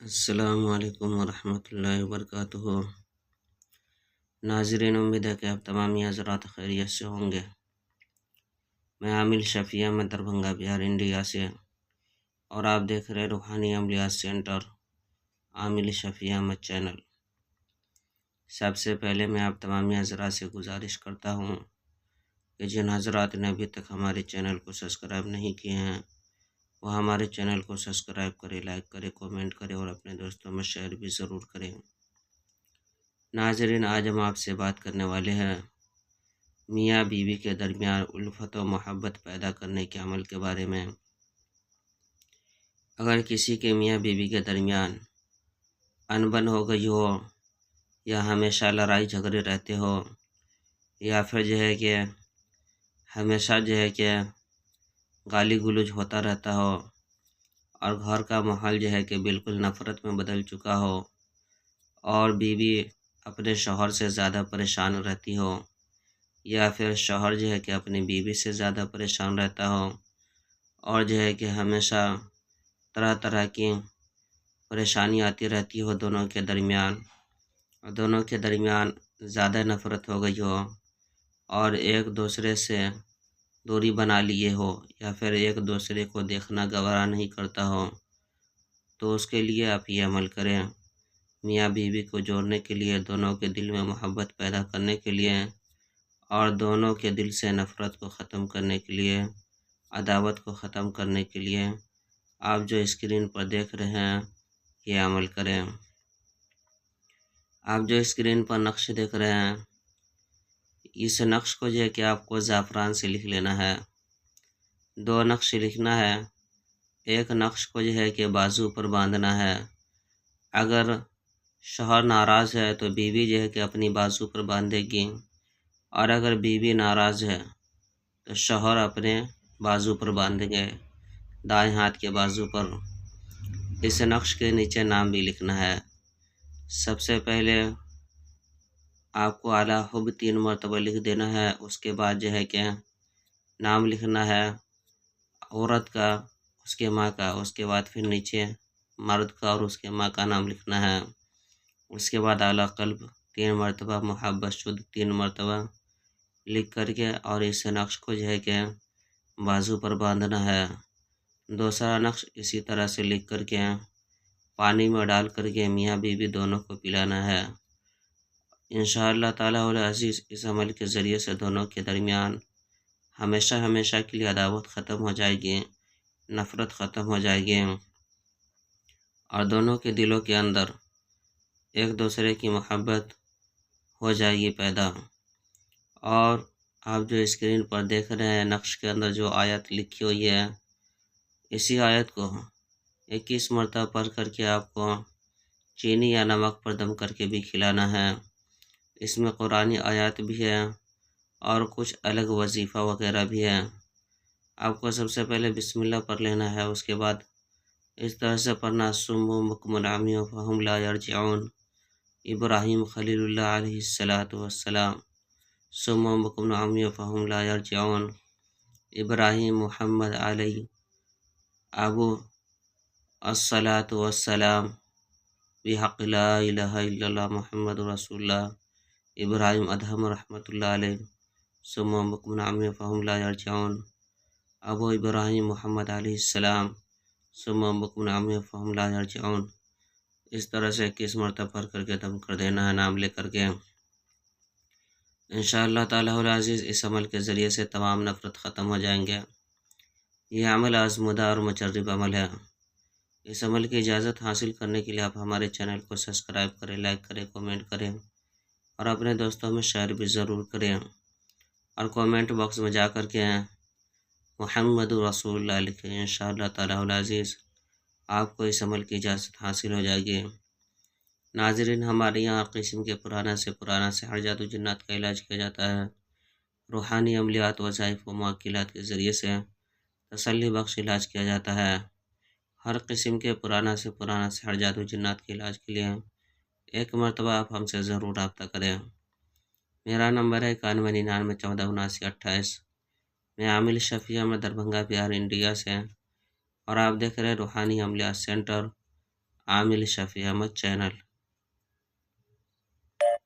السلام علیکم ورحمۃ اللہ وبرکاتہ۔ ناظرین، امید ہے کہ آپ تمام حضرات خیریت سے ہوں گے۔ میں عامل شفیع احمد دربھنگہ بہار انڈیا سے، اور آپ دیکھ رہے روحانی عملیات سینٹر عامل شفیع احمد چینل۔ سب سے پہلے میں آپ تمام حضرات سے گزارش کرتا ہوں کہ جن حضرات نے ابھی تک ہمارے چینل کو سبسکرائب نہیں کیے ہیں وہ ہمارے چینل کو سبسکرائب کرے، لائک کرے، کومنٹ کرے اور اپنے دوستوں میں شیئر بھی ضرور کریں۔ ناظرین، آج ہم آپ سے بات کرنے والے ہیں میاں بیوی کے درمیان الفت و محبت پیدا کرنے کے عمل کے بارے میں۔ اگر کسی کے میاں بیوی کے درمیان انبن ہو گئی ہو، یا ہمیشہ لڑائی جھگڑے رہتے ہو، یا پھر کہ ہمیشہ گالی گلوج ہوتا رہتا ہو، اور گھر کا ماحول کہ بالکل نفرت میں بدل چکا ہو، اور بیوی اپنے شوہر سے زیادہ پریشان رہتی ہو، یا پھر شوہر کہ اپنی بیوی سے زیادہ پریشان رہتا ہو، اور کہ ہمیشہ طرح طرح کی پریشانی آتی رہتی ہو دونوں کے درمیان زیادہ نفرت ہو گئی ہو، اور ایک دوسرے سے دوری بنا لیے ہو، یا پھر ایک دوسرے کو دیکھنا گوارا نہیں کرتا ہو، تو اس کے لیے آپ یہ عمل کریں۔ میاں بیوی کو جوڑنے کے لیے، دونوں کے دل میں محبت پیدا کرنے کے لیے، اور دونوں کے دل سے نفرت کو ختم کرنے کے لیے، عداوت کو ختم کرنے کے لیے آپ جو اسکرین پر دیکھ رہے ہیں یہ عمل کریں۔ آپ جو اسکرین پر نقش دیکھ رہے ہیں، اس نقش کو کہ آپ کو زعفران سے لکھ لینا ہے۔ 2 نقش لکھنا ہے۔ ایک نقش کو کہ بازو پر باندھنا ہے۔ اگر شوہر ناراض ہے تو بیوی کہ اپنی بازو پر باندھے گی، اور اگر بیوی ناراض ہے تو شوہر اپنے بازو پر باندھیں گے، دائیں ہاتھ کے بازو پر۔ اس نقش کے نیچے نام بھی لکھنا ہے۔ سب سے پہلے آپ کو اعلیٰ حب 3 مرتبہ لکھ دینا ہے۔ اس کے بعد کہ نام لکھنا ہے عورت کا، اس کے ماں کا، اس کے بعد پھر نیچے مرد کا اور اس کے ماں کا نام لکھنا ہے۔ اس کے بعد اعلیٰ قلب 3 مرتبہ، محبت شدھ 3 مرتبہ لکھ کر کے، اور اس نقش کو کہ بازو پر باندھنا ہے۔ دوسرا نقش اسی طرح سے لکھ کر کے پانی میں ڈال کر کے میاں بیوی دونوں کو پلانا ہے۔ انشاءاللہ تعالی العزیز اس عمل کے ذریعے سے دونوں کے درمیان ہمیشہ کے لیے عداوت ختم ہو جائے گی، نفرت ختم ہو جائے گی، اور دونوں کے دلوں کے اندر ایک دوسرے کی محبت ہو جائے گی پیدا۔ اور آپ جو اسکرین پر دیکھ رہے ہیں نقش کے اندر جو آیت لکھی ہوئی ہے، اسی آیت کو 21 مرتبہ پڑھ کر کے آپ کو چینی یا نمک پر دم کر کے بھی کھلانا ہے۔ اس میں قرآنی آیات بھی ہے اور کچھ الگ وظیفہ وغیرہ بھی ہے۔ آپ کو سب سے پہلے بسم اللہ پڑھ لینا ہے، اس کے بعد اس طرح سے پڑھنا: صم بکم عمی فہم لا یرجعون، ابراہیم خلیل اللہ علیہ السلام۔ صم بکم عمی فہم لا یرجعون، ابراہیم محمد علیہ ابو السلام، بحق لا الہ الا اللہ محمد رسول اللہ، ابراہیم ادہم رحمۃ اللہ علیہ۔ صم بکم عمی فہم لا یرجعون، ابو ابراہیم محمد علیہ السلام، صم بکم عمی فہم لا یرجعون۔ اس طرح سے 21 مرتبہ پڑھ کر کے دم کر دینا ہے نام لے کر کے۔ انشاءاللہ تعالی العزیز اس عمل کے ذریعے سے تمام نفرت ختم ہو جائیں گے۔ یہ عمل آزمودہ اور مجرب عمل ہے۔ اس عمل کی اجازت حاصل کرنے کے لیے آپ ہمارے چینل کو سبسکرائب کریں، لائک کریں، کومنٹ کریں، اور اپنے دوستوں میں شیئر بھی ضرور کریں، اور کومنٹ باکس میں جا کر کے محمد رسول اللہ لکھیں۔ انشاءاللہ تعالی العزیز آپ کو اس عمل کی اجازت حاصل ہو جائے گی۔ ناظرین، ہمارے یہاں ہر قسم کے پرانا سے ہر جادو جنات کا علاج کیا جاتا ہے۔ روحانی عملیات، وظائف و معقلات کے ذریعے سے تسلی بخش علاج کیا جاتا ہے۔ ہر قسم کے پرانا سے ہر جادو جنات کے علاج کے لیے 1 مرتبہ آپ ہم سے ضرور رابطہ کریں۔ میرا نمبر ہے 9199147928۔ میں عامل شفیع احمد دربھنگہ بہار انڈیا سے، اور آپ دیکھ رہے روحانی عملیات سینٹر عامل شفیع احمد چینل۔